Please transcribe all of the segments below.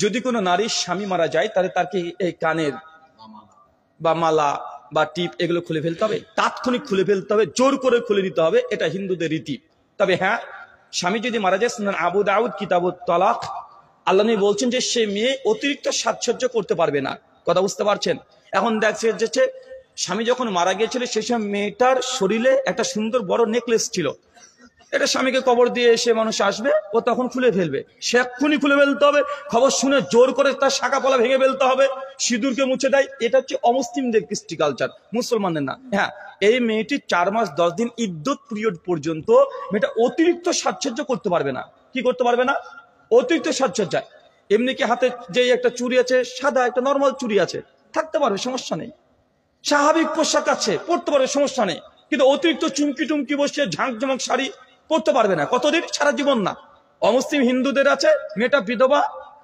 যদি কোনো নারীর স্বামী মারা যায় তাহলে তার কি এই কানের বা মালা বা টিপ এগুলো খুলে ফেলতে হবে, তাৎক্ষণিক খুলে ফেলতে হবে, জোর করে খুলে দিতে হবে, এটা হিন্দুদের রীতি। তবে হ্যাঁ, স্বামী যদি মারা যায়, সুনান আবু দাউদ কিতাবুত তালাক, আল্লাহ নবী বলছেন যে সে মেয়ে অতিরিক্ত সাজসজ্জা করতে পারবে না। কথা বুঝতে পারছেন? এখন দেখছে যে স্বামী যখন মারা গিয়েছিল সেই সময় মেয়েটার শরীরে একটা সুন্দর বড় নেকলেস ছিল, এটা স্বামীকে কবর দিয়ে এসে মানুষ আসবে, ও তখন খুলে ফেলবে, সে এক্ষুনি খুলে ফেলতে হবে, খবর শুনে জোর করে তার শাখা পলা ভেঙে ফেলতে হবে, সিঁদুরকে মুছে দেয়। এটা হচ্ছে অমুসলিমদের কৃষ্টি কালচার, মুসলমানদের না। হ্যাঁ, এই মেয়েটি 4 মাস 10 দিন ইদ্যত পিরিয়ড পর্যন্ত মেয়েটা অতিরিক্ত সাজসজ্জা করতে পারবে না। কি করতে পারবে না? অতিরিক্ত সাজসজ্জা। এমনি কি হাতে যে একটা চুড়ি আছে, সাদা একটা নর্মাল চুড়ি আছে, থাকতে পারবে, সমস্যা নেই। স্বাভাবিক পোশাক আছে, পড়তে পারবে, সমস্যা নেই। কিন্তু অতিরিক্ত চুমকি টুমকি বসিয়ে ঝাঁকঝমক শাড়ি পড়তে পারবে না। কতদিন? সারা জীবন না। অমুসলিম হিন্দুদের আছে, মেয়েটা বিধবা,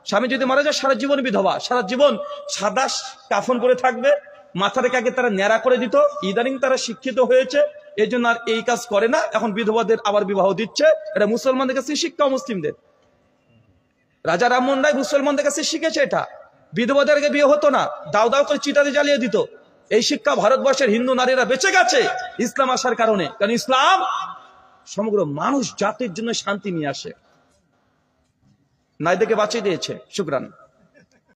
স্বামী যদি মারা যায় সারা জীবন বিধবা, সারা জীবন সাদা কাফন পরে থাকবে। মাথাটাকে আগে তারা ন্যাড়া করে দিত, ইদানিং তারা শিক্ষিত হয়েছে, এই জন্য আর এই কাজ করে না, এখন বিধবাদের আবার বিবাহ দিচ্ছে। এটা মুসলমানদের কাছে শিক্ষা, মুসলিমদের। রাজা রামমোহন রায় মুসলমানদের কাছে শিখেছে এটা। বিধবাদের আগে বিয়ে হতো না, দাও দাও করে চিতাতে জ্বালিয়ে দিত। এই শিক্ষা ভারতবর্ষের হিন্দু নারীরা বেঁচে গেছে ইসলাম আসার কারণে। কারণ ইসলাম সমগ্র মানুষ জাতির জন্য শান্তি নিয়ে আসে, নারীদেরকে বাঁচিয়ে দিয়েছে। শুকরান।